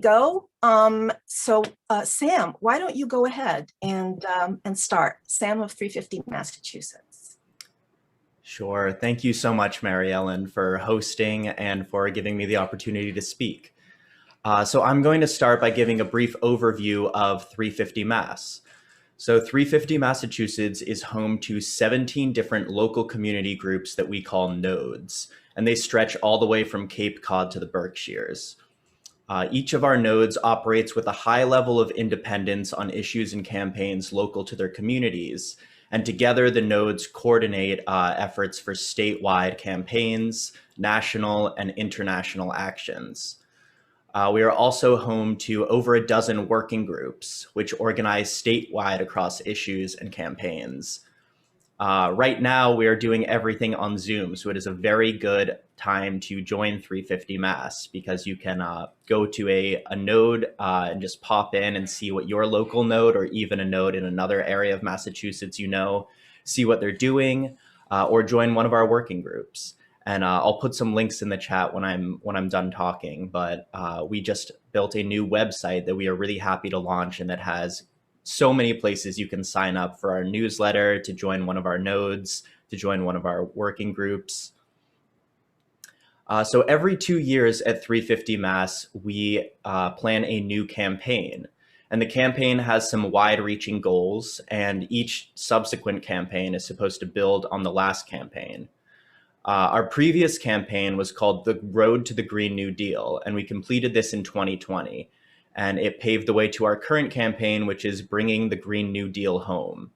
Go. Sam, why don't you go ahead and start? Sam of 350 Massachusetts. Sure. Thank you so much, Mary Ellen, for hosting and for giving me the opportunity to speak. So I'm going to start by giving a brief overview of 350 Mass. So 350 Massachusetts is home to 17 different local community groups that we call nodes, and they stretch all the way from Cape Cod to the Berkshires. Each of our nodes operates with a high level of independence on issues and campaigns local to their communities. And together, the nodes coordinate efforts for statewide campaigns, national and international actions. We are also home to over a dozen working groups, which organize statewide across issues and campaigns. Right now, we are doing everything on Zoom, so it is a very good time to join 350 Mass because you can go to a node and just pop in and see what your local node or even a node in another area of Massachusetts see what they're doing, or join one of our working groups. And I'll put some links in the chat when I'm done talking. But we just built a new website that we are really happy to launch, and that has so many places you can sign up for our newsletter, to join one of our nodes, to join one of our working groups. So every 2 years at 350 Mass, we plan a new campaign. And the campaign has some wide-reaching goals, and each subsequent campaign is supposed to build on the last campaign. Our previous campaign was called The Road to the Green New Deal, and we completed this in 2020. And it paved the way to our current campaign, which is bringing the Green New Deal home.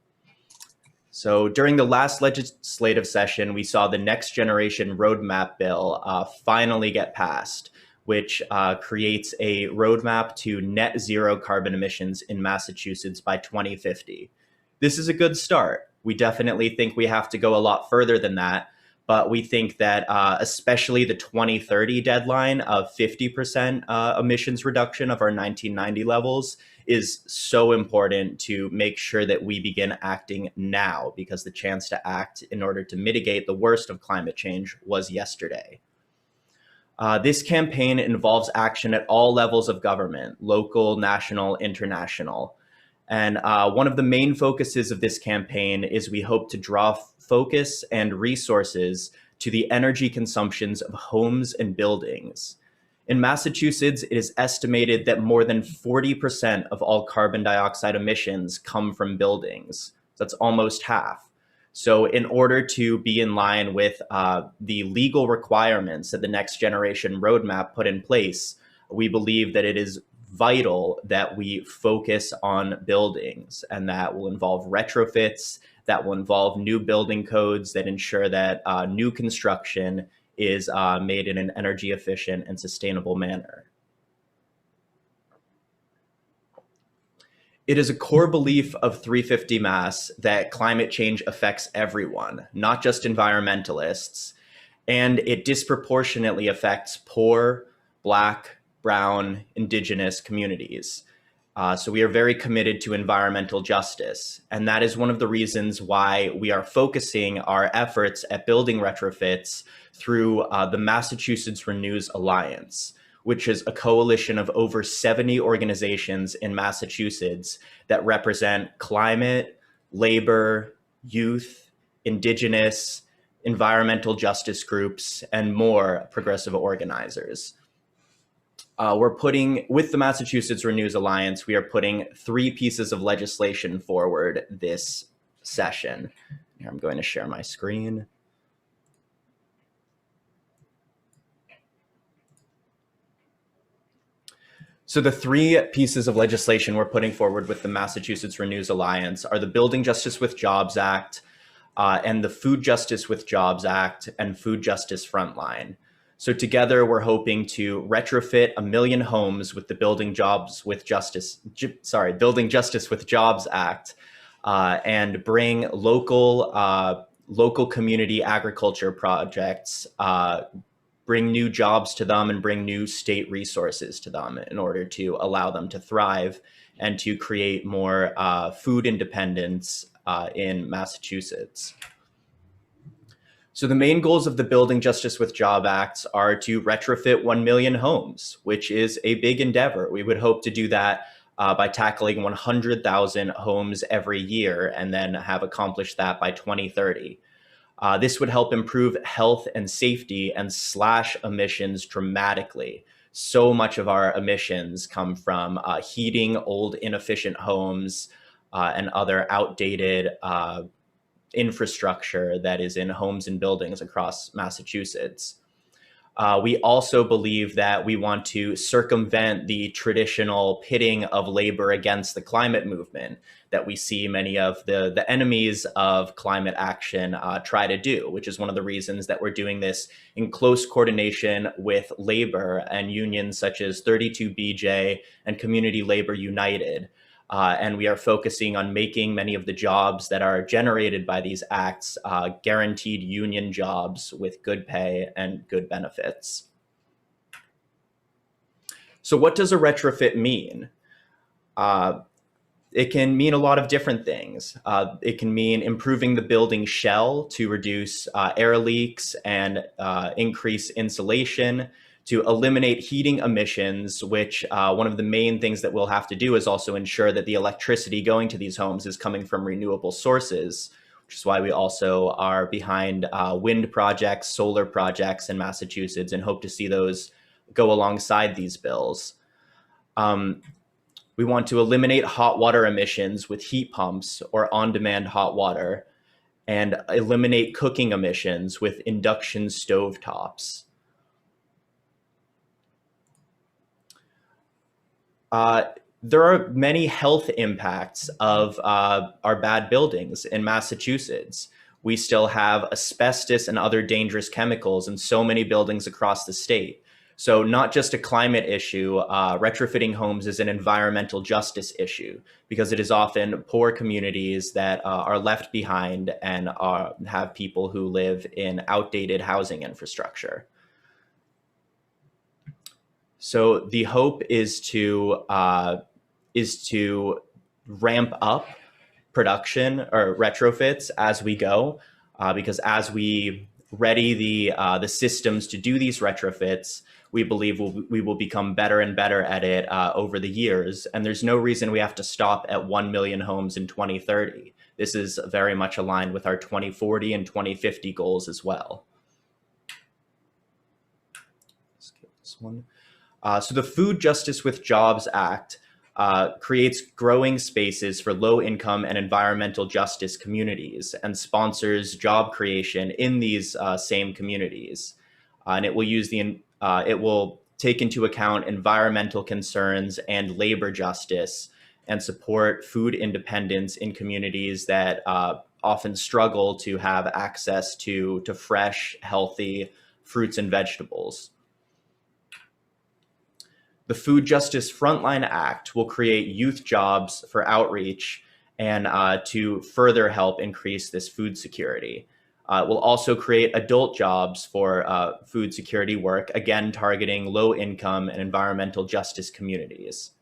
So during the last legislative session, we saw the Next Generation Roadmap Bill finally get passed, which creates a roadmap to net zero carbon emissions in Massachusetts by 2050. This is a good start. We definitely think we have to go a lot further than that. But we think that especially the 2030 deadline of 50% emissions reduction of our 1990 levels is so important to make sure that we begin acting now, because the chance to act in order to mitigate the worst of climate change was yesterday. This campaign involves action at all levels of government: local, national, international. And one of the main focuses of this campaign is we hope to draw focus and resources to the energy consumptions of homes and buildings. In Massachusetts, it is estimated that more than 40% of all carbon dioxide emissions come from buildings. That's almost half. So in order to be in line with the legal requirements that the Next Generation Roadmap put in place, we believe that it is vital that we focus on buildings, and that will involve retrofits, that will involve new building codes that ensure that new construction is made in an energy efficient and sustainable manner. It is a core belief of 350 Mass that climate change affects everyone, not just environmentalists, and it disproportionately affects poor, Black, Brown, Indigenous communities. So we are very committed to environmental justice. And that is one of the reasons why we are focusing our efforts at building retrofits through the Massachusetts Renews Alliance, which is a coalition of over 70 organizations in Massachusetts that represent climate, labor, youth, Indigenous, environmental justice groups, and more progressive organizers. With the Massachusetts Renews Alliance, we are putting 3 pieces of legislation forward this session. Here, I'm going to share my screen. So the 3 pieces of legislation we're putting forward with the Massachusetts Renews Alliance are the Building Justice with Jobs Act, and the Food Justice with Jobs Act, and Food Justice Frontline. So together, we're hoping to retrofit 1 million homes with the Building Justice with Jobs Act, and bring local community agriculture projects, bring new jobs to them, and bring new state resources to them in order to allow them to thrive and to create more food independence in Massachusetts. So the main goals of the Building Justice with Job Acts are to retrofit 1 million homes, which is a big endeavor. We would hope to do that by tackling 100,000 homes every year and then have accomplished that by 2030. This would help improve health and safety and slash emissions dramatically. So much of our emissions come from heating old, inefficient homes and other outdated infrastructure that is in homes and buildings across Massachusetts. We also believe that we want to circumvent the traditional pitting of labor against the climate movement that we see many of the enemies of climate action try to do, which is one of the reasons that we're doing this in close coordination with labor and unions such as 32BJ and Community Labor United. And we are focusing on making many of the jobs that are generated by these acts guaranteed union jobs with good pay and good benefits. So what does a retrofit mean? It can mean a lot of different things. It can mean improving the building shell to reduce air leaks and increase insulation, to eliminate heating emissions, which one of the main things that we'll have to do is also ensure that the electricity going to these homes is coming from renewable sources, which is why we also are behind wind projects, solar projects in Massachusetts, and hope to see those go alongside these bills. We want to eliminate hot water emissions with heat pumps or on-demand hot water, and eliminate cooking emissions with induction stovetops. There are many health impacts of our bad buildings in Massachusetts. We still have asbestos and other dangerous chemicals in so many buildings across the state. So not just a climate issue, retrofitting homes is an environmental justice issue because it is often poor communities that are left behind and have people who live in outdated housing infrastructure. So the hope is to ramp up production or retrofits as we go, because as we ready the systems to do these retrofits, we believe we will become better and better at it over the years. And there's no reason we have to stop at 1 million homes in 2030. This is very much aligned with our 2040 and 2050 goals as well. Let's get this one. So the Food Justice with Jobs Act creates growing spaces for low-income and environmental justice communities and sponsors job creation in these same communities. And it will use it will take into account environmental concerns and labor justice and support food independence in communities that often struggle to have access to fresh, healthy fruits and vegetables. The Food Justice Frontline Act will create youth jobs for outreach and to further help increase this food security. It will also create adult jobs for food security work, again, targeting low income and environmental justice communities.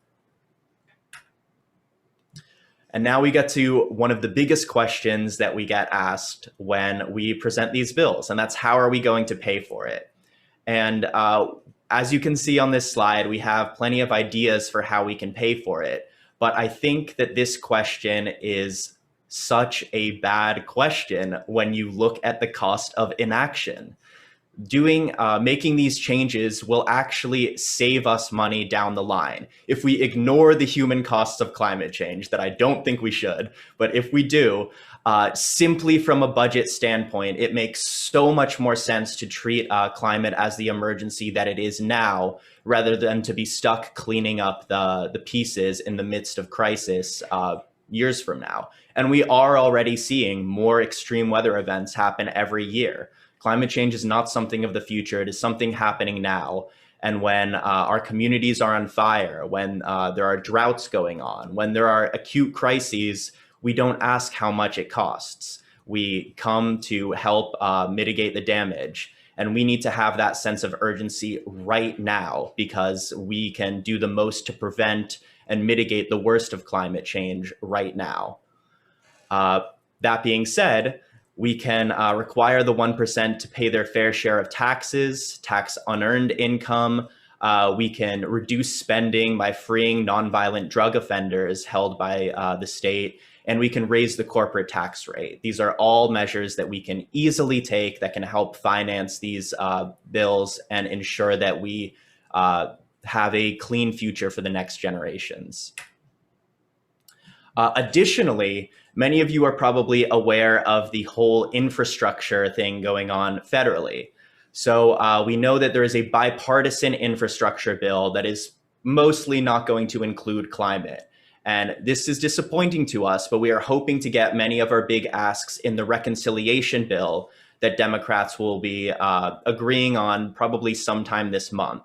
And now we get to one of the biggest questions that we get asked when we present these bills, and that's how are we going to pay for it? And as you can see on this slide, we have plenty of ideas for how we can pay for it. But I think that this question is such a bad question when you look at the cost of inaction. Making these changes will actually save us money down the line. If we ignore the human costs of climate change, that I don't think we should, but if we do, simply from a budget standpoint, it makes so much more sense to treat climate as the emergency that it is now, rather than to be stuck cleaning up the pieces in the midst of crisis years from now. And we are already seeing more extreme weather events happen every year. Climate change is not something of the future. It is something happening now. And when our communities are on fire, when there are droughts going on, when there are acute crises, we don't ask how much it costs. We come to help mitigate the damage. And we need to have that sense of urgency right now because we can do the most to prevent and mitigate the worst of climate change right now. That being said, We can require the 1% to pay their fair share of taxes, tax unearned income. We can reduce spending by freeing nonviolent drug offenders held by the state, and we can raise the corporate tax rate. These are all measures that we can easily take that can help finance these bills and ensure that we have a clean future for the next generations. Additionally, many of you are probably aware of the whole infrastructure thing going on federally. So we know that there is a bipartisan infrastructure bill that is mostly not going to include climate. And this is disappointing to us, but we are hoping to get many of our big asks in the reconciliation bill that Democrats will be agreeing on probably sometime this month.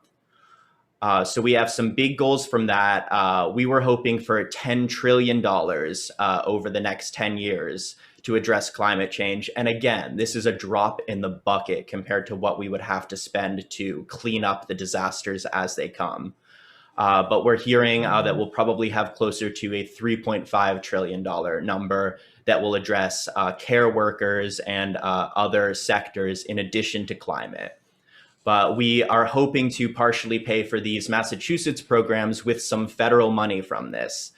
So we have some big goals from that. We were hoping for $10 trillion over the next 10 years to address climate change. And again, this is a drop in the bucket compared to what we would have to spend to clean up the disasters as they come. But we're hearing that we'll probably have closer to a $3.5 trillion number that will address care workers and other sectors in addition to climate. But we are hoping to partially pay for these Massachusetts programs with some federal money from this.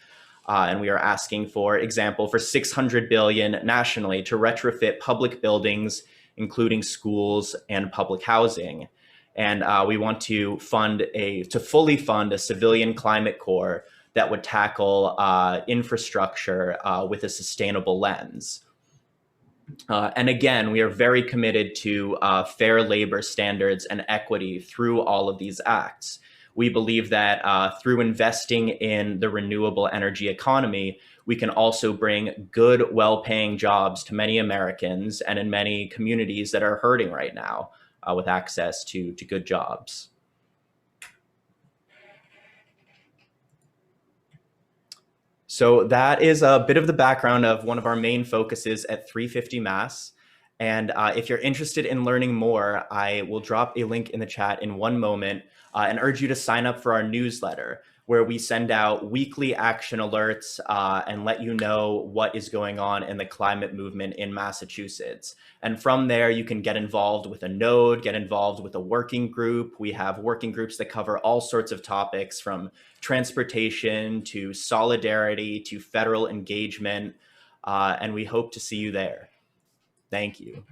And we are asking, for example, for $600 billion nationally to retrofit public buildings, including schools and public housing. And we want to fully fund a civilian climate corps that would tackle infrastructure with a sustainable lens. And again, we are very committed to fair labor standards and equity through all of these acts. We believe that through investing in the renewable energy economy, we can also bring good, well-paying jobs to many Americans and in many communities that are hurting right now with access to good jobs. So that is a bit of the background of one of our main focuses at 350 Mass. And if you're interested in learning more, I will drop a link in the chat in one moment and urge you to sign up for our newsletter, where we send out weekly action alerts and let you know what is going on in the climate movement in Massachusetts. And from there, you can get involved with a node, get involved with a working group. We have working groups that cover all sorts of topics, from transportation to solidarity to federal engagement. And we hope to see you there. Thank you.